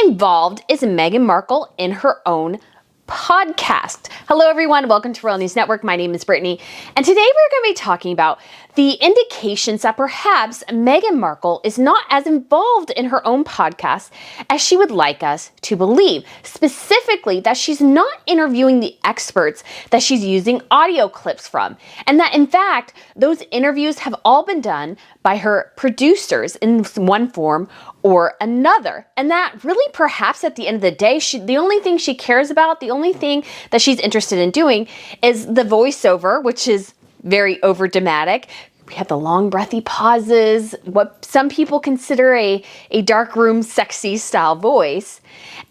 involved is Meghan Markle in her own podcast? Hello everyone, welcome to Royal News Network. My name is Brittany, and today we're going to be talking about the indications that perhaps Meghan Markle is not as involved in her own podcast as she would like us to believe. Specifically, that she's not interviewing the experts that she's using audio clips from, and that in fact, those interviews have all been done by her producers in one form or another. And that really perhaps at the end of the day, the only thing she cares about, the only thing that she's interested in doing is the voiceover, which is very overdramatic. We have the long breathy pauses, what some people consider a darkroom sexy style voice.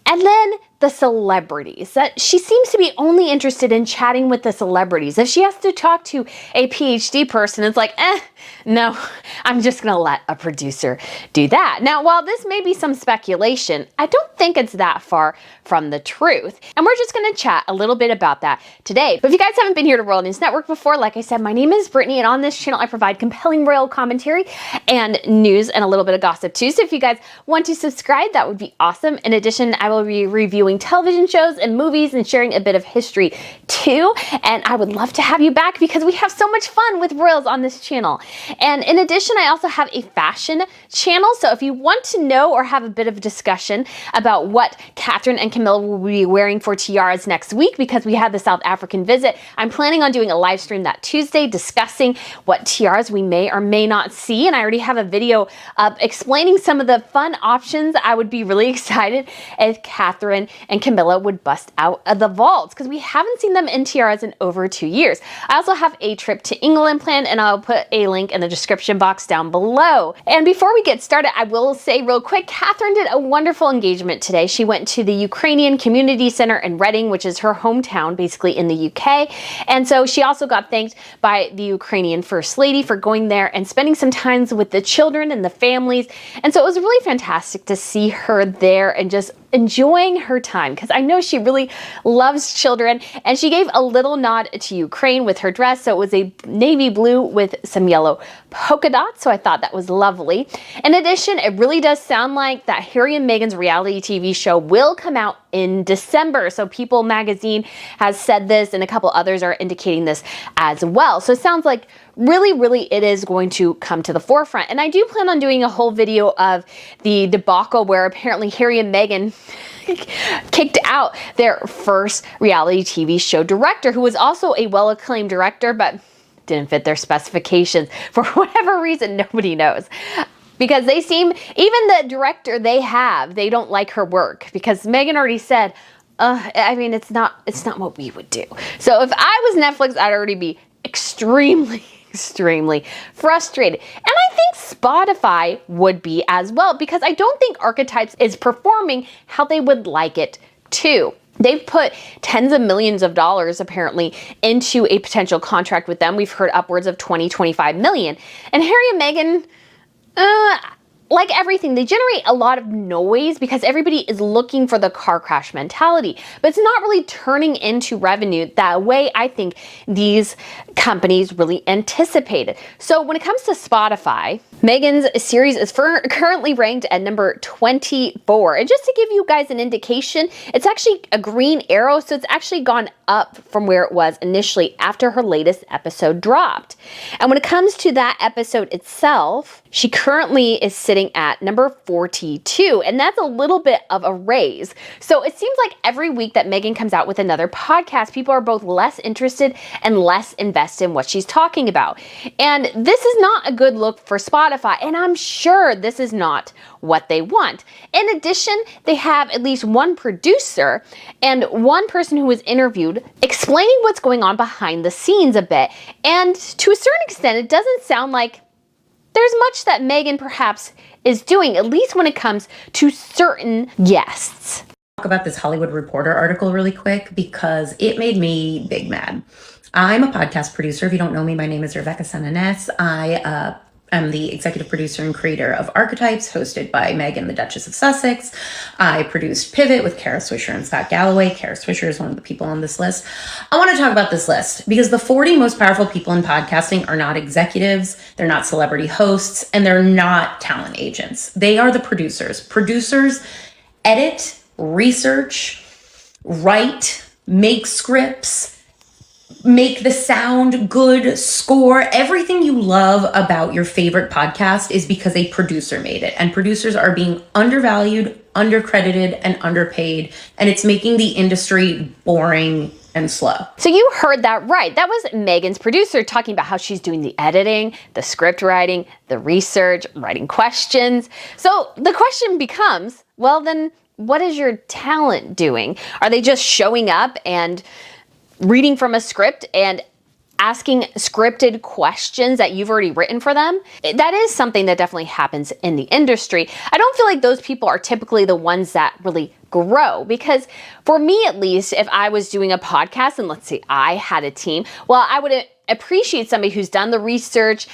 And then the celebrities, that she seems to be only interested in chatting with the celebrities. If she has to talk to a PhD person, it's like, no, I'm just gonna let a producer do that. Now, while this may be some speculation, I don't think it's that far from the truth. And we're just gonna chat a little bit about that today. But if you guys haven't been here to Royal News Network before, like I said, my name is Brittany, and on this channel, I provide compelling royal commentary and news and a little bit of gossip too. So if you guys want to subscribe, that would be awesome. In addition, I will be reviewing television shows and movies and sharing a bit of history too. And I would love to have you back because we have so much fun with royals on this channel. And in addition, I also have a fashion channel. So if you want to know or have a bit of a discussion about what Catherine and Camilla will be wearing for tiaras next week, because we have the South African visit, I'm planning on doing a live stream that Tuesday discussing what tiaras we may or may not see. And I already have a video up explaining some of the fun options. I would be really excited if Catherine and Camilla would bust out of the vaults, because we haven't seen them in tiaras in over 2 years. I also have a trip to England planned, and I'll put a link in the description box down below. And before we get started, I will say real quick, Catherine did a wonderful engagement today. She went to the Ukrainian Community Center in Reading, which is her hometown, basically in the UK. And so she also got thanked by the Ukrainian First Lady for going there and spending some time with the children and the families. And so it was really fantastic to see her there and just enjoying her time, because I know she really loves children. And she gave a little nod to Ukraine with her dress. So it was a navy blue with some yellow polka dots. So I thought that was lovely. In addition, it really does sound like that Harry and Meghan's reality TV show will come out in December. So People magazine has said this, and a couple others are indicating this as well. So it sounds like really it is going to come to the forefront. And I do plan on doing a whole video of the debacle where apparently Harry and Meghan kicked out their first reality TV show director, who was also a well-acclaimed director, but didn't fit their specifications for whatever reason. Nobody knows. Because they seem, even the director they have, they don't like her work, because Meghan already said, I mean, it's not what we would do. So if I was Netflix, I'd already be extremely frustrated. And I think Spotify would be as well, because I don't think Archetypes is performing how they would like it to. They've put tens of millions of dollars apparently into a potential contract with them. We've heard upwards of 20-25 million. And Harry and Meghan, like everything, they generate a lot of noise because everybody is looking for the car crash mentality, but it's not really turning into revenue that way I think these companies really anticipated. So when it comes to Spotify, Meghan's series is currently ranked at number 24. And just to give you guys an indication, it's actually a green arrow, so it's actually gone up from where it was initially after her latest episode dropped. And when it comes to that episode itself, she currently is sitting at number 42, and that's a little bit of a raise. So it seems like every week that Meghan comes out with another podcast, people are both less interested and less invested in what she's talking about. And this is not a good look for Spotify, and I'm sure this is not what they want. In addition, they have at least one producer and one person who was interviewed explaining what's going on behind the scenes a bit. And to a certain extent, it doesn't sound like there's much that Meghan perhaps is doing, at least when it comes to certain guests. Talk about this Hollywood Reporter article really quick because it made me big mad. I'm a podcast producer. If you don't know me, my name is Rebecca Sananes. I I'm the executive producer and creator of Archetypes, hosted by Meghan, the Duchess of Sussex. I produced Pivot with Kara Swisher and Scott Galloway. Kara Swisher is one of the people on this list. I want to talk about this list because the 40 most powerful people in podcasting are not executives, they're not celebrity hosts, and they're not talent agents. They are the producers. Producers edit, research, write, make scripts, make the sound good, score. Everything you love about your favorite podcast is because a producer made it. And producers are being undervalued, undercredited, and underpaid. And it's making the industry boring and slow. So you heard that right. That was Meghan's producer talking about how she's doing the editing, the script writing, the research, writing questions. So the question becomes, well, then what is your talent doing? Are they just showing up and reading from a script and asking scripted questions that you've already written for them? That is something that definitely happens in the industry. I don't feel like those people are typically the ones that really grow, because for me, at least, if I was doing a podcast and let's say I had a team, well, I would appreciate somebody who's done the research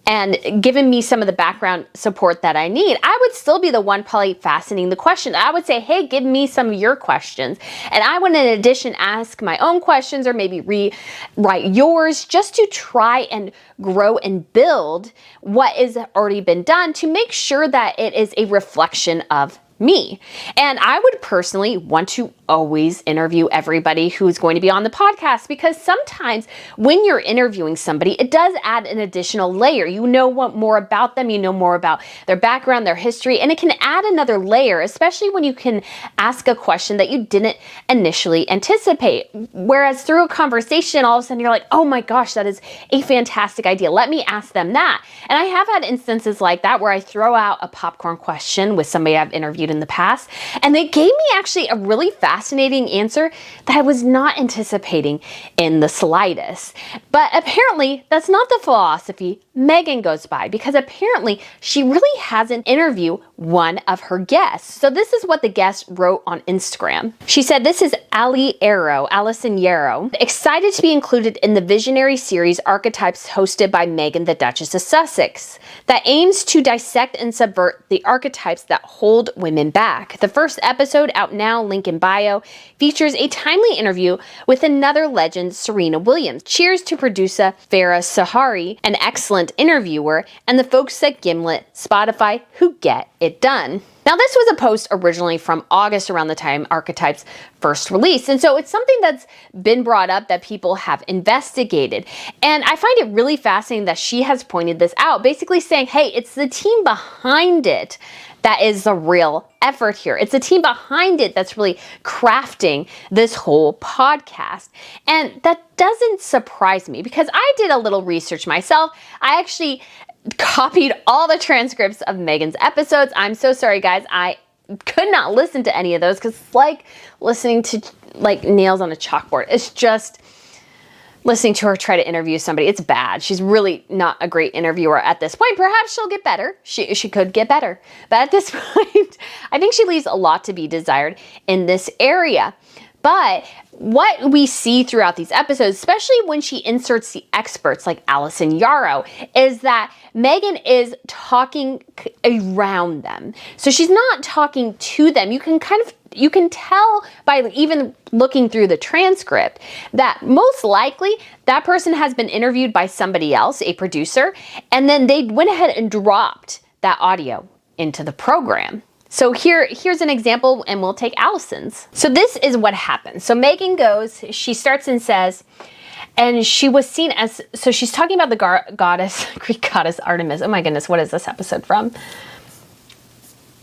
and given me some of the background support that I need. I would still be the one probably fastening the question. I would say, hey, give me some of your questions. And I would, in addition, ask my own questions or maybe rewrite yours, just to try and grow and build what has already been done to make sure that it is a reflection of me. And I would personally want to always interview everybody who's going to be on the podcast, because sometimes when you're interviewing somebody, it does add an additional layer. You know what more about them, you know more about their background, their history, and it can add another layer, especially when you can ask a question that you didn't initially anticipate. Whereas through a conversation, all of a sudden you're like, oh my gosh, that is a fantastic idea. Let me ask them that. And I have had instances like that where I throw out a popcorn question with somebody I've interviewed in the past, and they gave me actually a really fascinating answer that I was not anticipating in the slightest. But apparently that's not the philosophy Meghan goes by, because apparently she really hasn't interviewed one of her guests. So this is what the guest wrote on Instagram. She said, this is Alison Yarrow, excited to be included in the visionary series Archetypes hosted by Meghan, the Duchess of Sussex, that aims to dissect and subvert the archetypes that hold women back. The first episode, out now, link in bio, features a timely interview with another legend, Serena Williams. Cheers to producer Farah Sahari, an excellent interviewer, and the folks at Gimlet, Spotify, who get it done. Now, this was a post originally from August, around the time Archetypes first released. And so it's something that's been brought up that people have investigated. And I find it really fascinating that she has pointed this out, basically saying, hey, it's the team behind it that is the real effort here. It's the team behind it that's really crafting this whole podcast. And that doesn't surprise me, because I did a little research myself. I actually copied all the transcripts of Meghan's episodes. I'm so sorry, guys. I could not listen to any of those because it's like listening to like nails on a chalkboard. It's just listening to her try to interview somebody. It's bad. She's really not a great interviewer at this point. Perhaps she'll get better. She could get better. But at this point, I think she leaves a lot to be desired in this area. But what we see throughout these episodes, especially when she inserts the experts like Alison Yarrow, is that Meghan is talking around them. So she's not talking to them. You can tell by even looking through the transcript that most likely that person has been interviewed by somebody else, a producer, and then they went ahead and dropped that audio into the program. So here's an example, and we'll take Alison's. So this is what happens. So Meghan goes, she starts and says, and she was seen as, so she's talking about the Greek goddess Artemis. Oh my goodness, what is this episode from?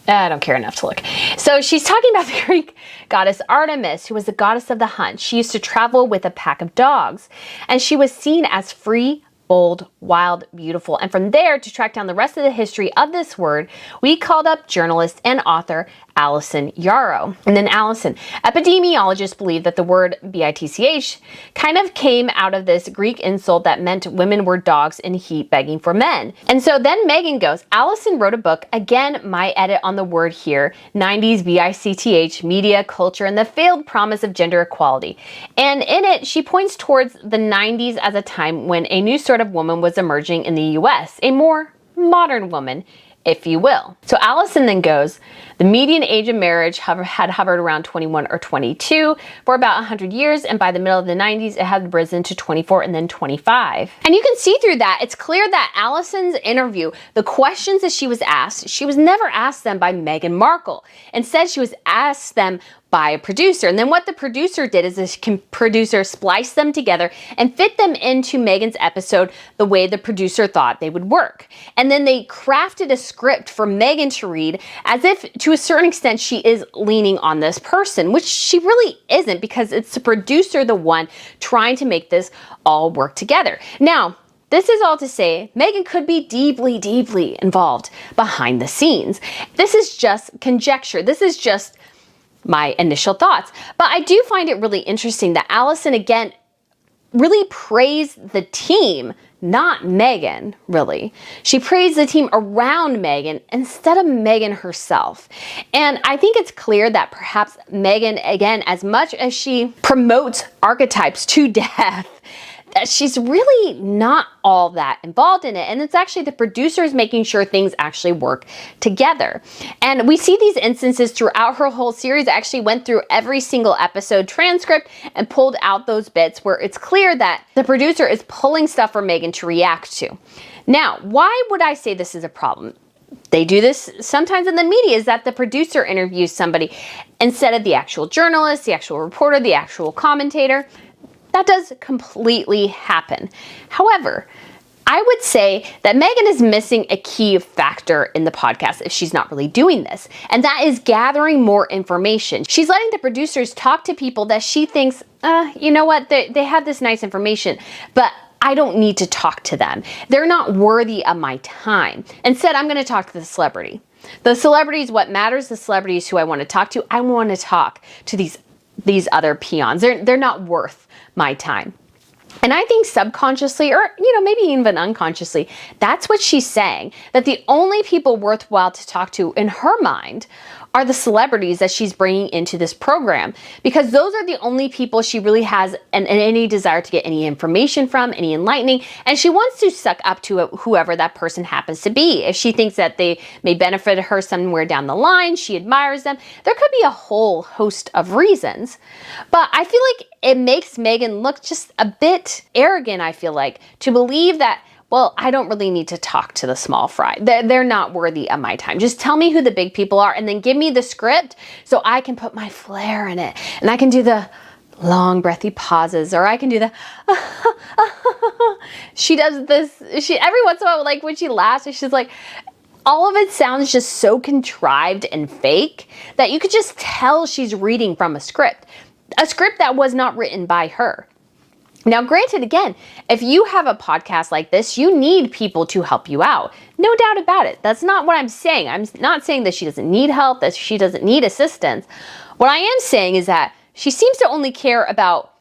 I don't care enough to look. So she's talking about the Greek goddess Artemis, who was the goddess of the hunt. She used to travel with a pack of dogs, and she was seen as free, bold, wild, beautiful. And from there, to track down the rest of the history of this word, we called up journalist and author Alison Yarrow. And then Alison, epidemiologists believe that the word bitch kind of came out of this Greek insult that meant women were dogs in heat begging for men. And so then Meghan goes, Alison wrote a book, again, my edit on the word here, 90s bitch, media, culture, and the failed promise of gender equality. And in it, she points towards the 90s as a time when a new sort of woman was emerging in the US, a more modern woman, if you will. So Allison then goes, the median age of marriage had hovered around 21 or 22 for about 100 years, and by the middle of the 90s, it had risen to 24 and then 25. And you can see through that, it's clear that Allison's interview, the questions that she was asked, she was never asked them by Meghan Markle. Instead, she was asked them by a producer. And then what the producer did is this producer spliced them together and fit them into Meghan's episode the way the producer thought they would work. And then they crafted a script for Meghan to read as if to a certain extent she is leaning on this person, which she really isn't, because it's the producer, the one trying to make this all work together. Now, this is all to say, Meghan could be deeply, deeply involved behind the scenes. This is just conjecture. This is just my initial thoughts. But I do find it really interesting that Allison, again, really praised the team, not Meghan, really. She praised the team around Meghan instead of Meghan herself. And I think it's clear that perhaps Meghan, again, as much as she promotes archetypes to death, that she's really not all that involved in it. And it's actually the producers making sure things actually work together. And we see these instances throughout her whole series. I actually went through every single episode transcript and pulled out those bits where it's clear that the producer is pulling stuff for Meghan to react to. Now, why would I say this is a problem? They do this sometimes in the media, is that the producer interviews somebody instead of the actual journalist, the actual reporter, the actual commentator. That does completely happen. However, I would say that Meghan is missing a key factor in the podcast if she's not really doing this, and that is gathering more information. She's letting the producers talk to people that she thinks, you know what, they have this nice information, but I don't need to talk to them. They're not worthy of my time. Instead, I'm going to talk to the celebrity. The celebrity is what matters. The celebrity is who I want to talk to. I want to talk to these other peons. They're not worth my time. And I think subconsciously, or maybe even unconsciously, that's what she's saying, that the only people worthwhile to talk to in her mind are the celebrities that she's bringing into this program, because those are the only people she really has any desire to get any information from, any enlightening, and she wants to suck up to whoever that person happens to be. If she thinks that they may benefit her somewhere down the line, she admires them, there could be a whole host of reasons. But I feel like it makes Meghan look just a bit arrogant, I feel like, to believe that, well, I don't really need to talk to the small fry. They're not worthy of my time. Just tell me who the big people are and then give me the script so I can put my flair in it. And I can do the long breathy pauses, or I can do the she does this, every once in a while, like when she laughs, she's like, all of it sounds just so contrived and fake that you could just tell she's reading from a script that was not written by her. Now, granted, again, if you have a podcast like this, you need people to help you out. No doubt about it. That's not what I'm saying. I'm not saying that she doesn't need help, that she doesn't need assistance. What I am saying is that she seems to only care about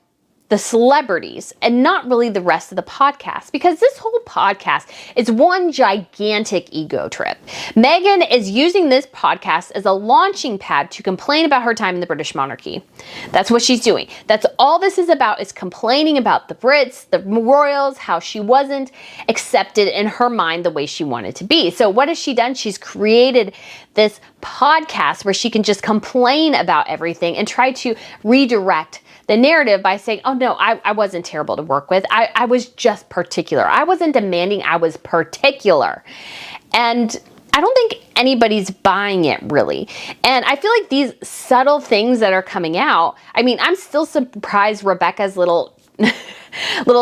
the celebrities and not really the rest of the podcast, because this whole podcast is one gigantic ego trip. Meghan is using this podcast as a launching pad to complain about her time in the British monarchy. That's what she's doing. That's all this is about, is complaining about the Brits, the royals, how she wasn't accepted in her mind the way she wanted to be. So what has she done? She's created this podcast where she can just complain about everything and try to redirect the narrative by saying, oh no, I wasn't terrible to work with. I was just particular. I wasn't demanding, I was particular. And I don't think anybody's buying it, really. And I feel like these subtle things that are coming out, I mean, I'm still surprised Rebecca's little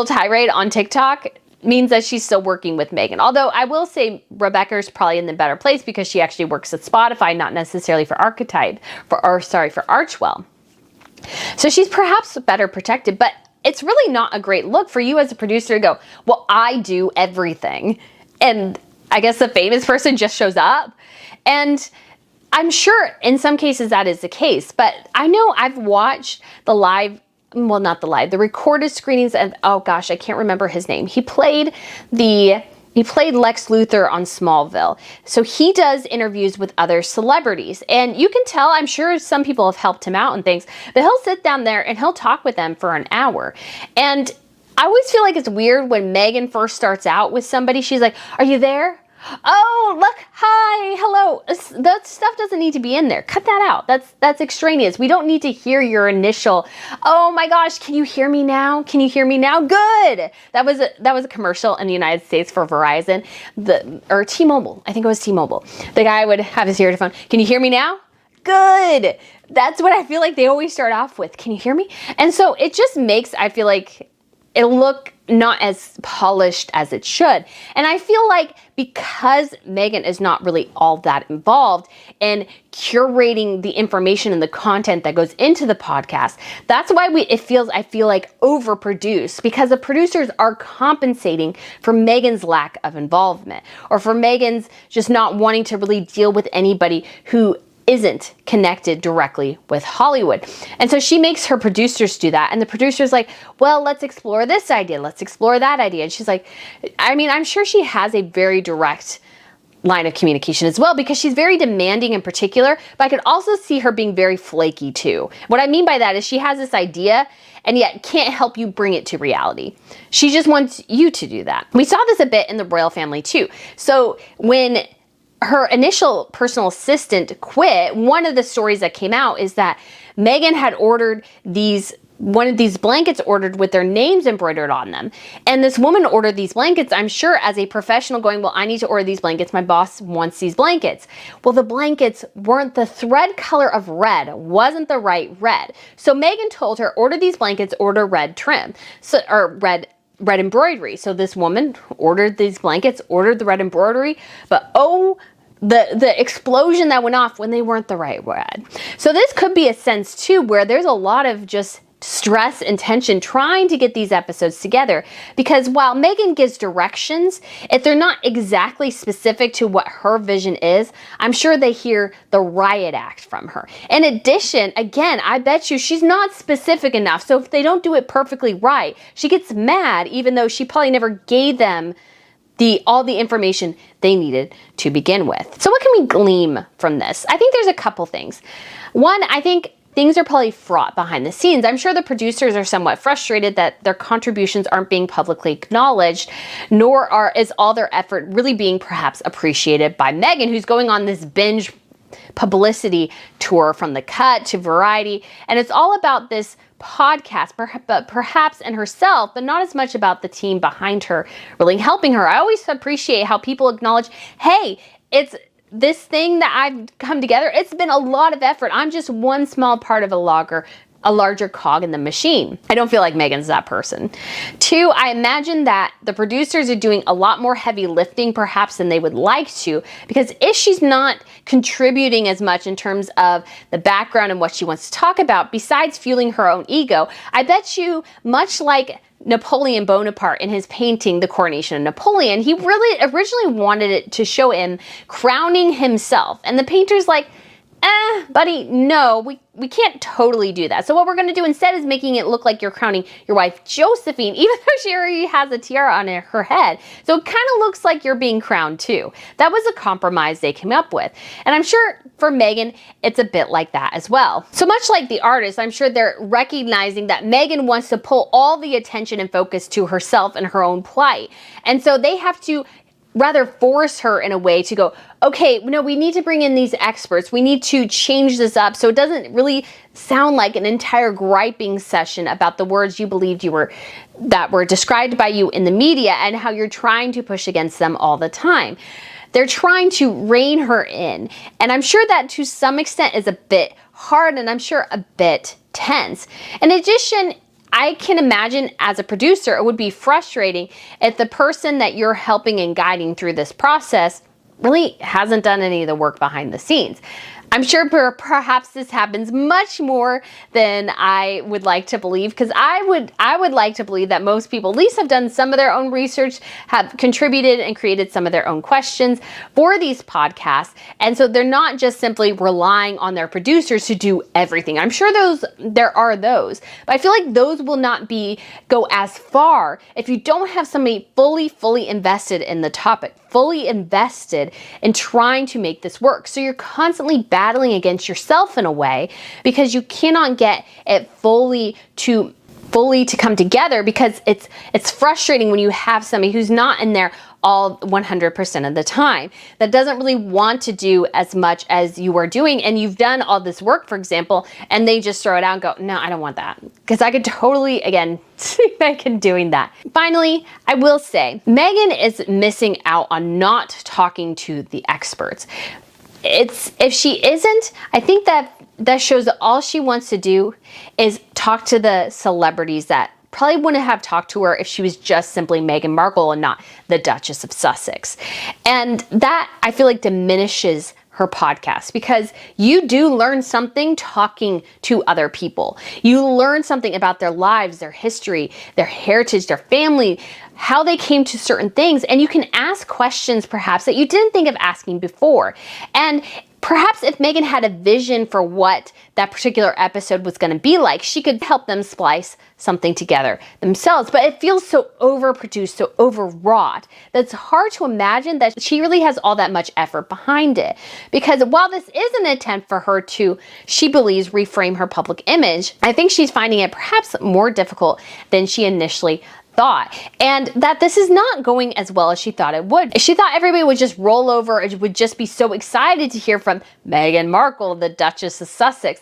tirade on TikTok means that she's still working with Meghan. Although I will say Rebecca's probably in the better place because she actually works at Spotify, not necessarily for for Archewell. So she's perhaps better protected, but it's really not a great look for you as a producer to go, well, I do everything. And I guess the famous person just shows up. And I'm sure in some cases that is the case, but I know I've watched the recorded screenings of, oh gosh, I can't remember his name. He played Lex Luthor on Smallville. So he does interviews with other celebrities. And you can tell, I'm sure some people have helped him out and things, but he'll sit down there and he'll talk with them for an hour. And I always feel like it's weird when Meghan first starts out with somebody. She's like, are you there? Oh, look, hi, hello. That stuff doesn't need to be in there. Cut that out. That's extraneous. We don't need to hear your initial, oh my gosh, can you hear me now? Can you hear me now? Good. That was a commercial in the United States for Verizon, or T-Mobile. I think it was T-Mobile. The guy would have his earphone. Can you hear me now? Good. That's what I feel like they always start off with. Can you hear me? And so it just makes, I feel like, it look not as polished as it should. And I feel like because Meghan is not really all that involved in curating the information and the content that goes into the podcast, that's why I feel like overproduced, because the producers are compensating for Meghan's lack of involvement, or for Meghan's just not wanting to really deal with anybody who isn't connected directly with Hollywood. And so she makes her producers do that. And the producer's like, well, let's explore this idea. Let's explore that idea. And she's like, I mean, I'm sure she has a very direct line of communication as well, because she's very demanding in particular, but I could also see her being very flaky too. What I mean by that is she has this idea and yet can't help you bring it to reality. She just wants you to do that. We saw this a bit in the royal family too. So when her initial personal assistant quit, one of the stories that came out is that Meghan had ordered one of these blankets ordered with their names embroidered on them. And this woman ordered these blankets, I'm sure, as a professional, going, well, I need to order these blankets. My boss wants these blankets. Well, the blankets weren't the thread color of red, wasn't the right red. So Meghan told her, order these blankets, order red trim, or red embroidery. So this woman ordered these blankets, ordered the red embroidery, but the explosion that went off when they weren't the right red. So this could be a sense too where there's a lot of just stress and tension trying to get these episodes together, because while Meghan gives directions, if they're not exactly specific to what her vision is, I'm sure they hear the riot act from her. In addition, again, I bet you she's not specific enough. So if they don't do it perfectly right, she gets mad, even though she probably never gave them all the information they needed to begin with. So what can we glean from this? I think there's a couple things. One, I think things are probably fraught behind the scenes. I'm sure the producers are somewhat frustrated that their contributions aren't being publicly acknowledged, nor is all their effort really being perhaps appreciated by Meghan, who's going on this binge publicity tour from The Cut to Variety. And it's all about this podcast, but perhaps in herself, but not as much about the team behind her really helping her. I always appreciate how people acknowledge, hey, it's this thing that I've come together. It's been a lot of effort. I'm just one small part of a larger cog in the machine. I don't feel like Meghan's that person. Two, I imagine that the producers are doing a lot more heavy lifting perhaps than they would like to, because if she's not contributing as much in terms of the background and what she wants to talk about, besides fueling her own ego, I bet you, much like Napoleon Bonaparte in his painting, The Coronation of Napoleon, he really originally wanted it to show him crowning himself. And the painter's like, buddy, no, we can't totally do that. So what we're going to do instead is making it look like you're crowning your wife Josephine, even though she already has a tiara on her head. So it kind of looks like you're being crowned too. That was a compromise they came up with. And I'm sure for Meghan, it's a bit like that as well. So much like the artist, I'm sure they're recognizing that Meghan wants to pull all the attention and focus to herself and her own plight. And so they have to rather force her in a way to go, okay, no, we need to bring in these experts. We need to change this up so it doesn't really sound like an entire griping session about the words you believed that were described by you in the media and how you're trying to push against them all the time. They're trying to rein her in. And I'm sure that to some extent is a bit hard, and I'm sure a bit tense. In addition, I can imagine as a producer, it would be frustrating if the person that you're helping and guiding through this process really hasn't done any of the work behind the scenes. I'm sure perhaps this happens much more than I would like to believe, because I would like to believe that most people at least have done some of their own research, have contributed and created some of their own questions for these podcasts. And so they're not just simply relying on their producers to do everything. I'm sure there are those, but I feel like those will not go as far if you don't have somebody fully invested in the topic, fully invested in trying to make this work. So you're constantly battling against yourself in a way, because you cannot get it fully to come together, because it's frustrating when you have somebody who's not in there all 100% of the time, that doesn't really want to do as much as you are doing, and you've done all this work, for example, and they just throw it out and go, no, I don't want that. Because I could totally, again, see Meghan doing that. Finally, I will say, Meghan is missing out on not talking to the experts. If she isn't, I think that shows that all she wants to do is talk to the celebrities that probably wouldn't have talked to her if she was just simply Meghan Markle and not the Duchess of Sussex. And that, I feel like, diminishes her podcast, because you do learn something talking to other people. You learn something about their lives, their history, their heritage, their family, how they came to certain things, and you can ask questions perhaps that you didn't think of asking before. And perhaps if Meghan had a vision for what that particular episode was going to be like, she could help them splice something together themselves. But it feels so overproduced, so overwrought, that it's hard to imagine that she really has all that much effort behind it. Because while this is an attempt for her to, she believes, reframe her public image, I think she's finding it perhaps more difficult than she initially thought, and that this is not going as well as she thought it would. She thought everybody would just roll over and would just be so excited to hear from Meghan Markle, the Duchess of Sussex.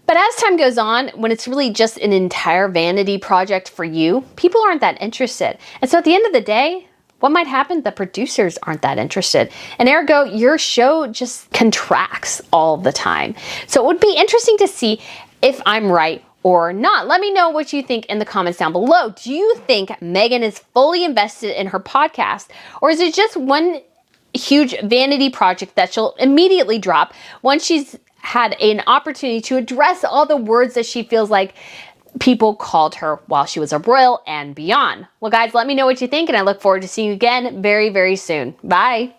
But as time goes on, when it's really just an entire vanity project for you, people aren't that interested. And so at the end of the day, what might happen? The producers aren't that interested. And ergo, your show just contracts all the time. So it would be interesting to see if I'm right or not. Let me know what you think in the comments down below. Do you think Meghan is fully invested in her podcast, or is it just one huge vanity project that she'll immediately drop once she's had an opportunity to address all the words that she feels like people called her while she was a royal and beyond? Well, guys, let me know what you think, and I look forward to seeing you again very, very soon. Bye.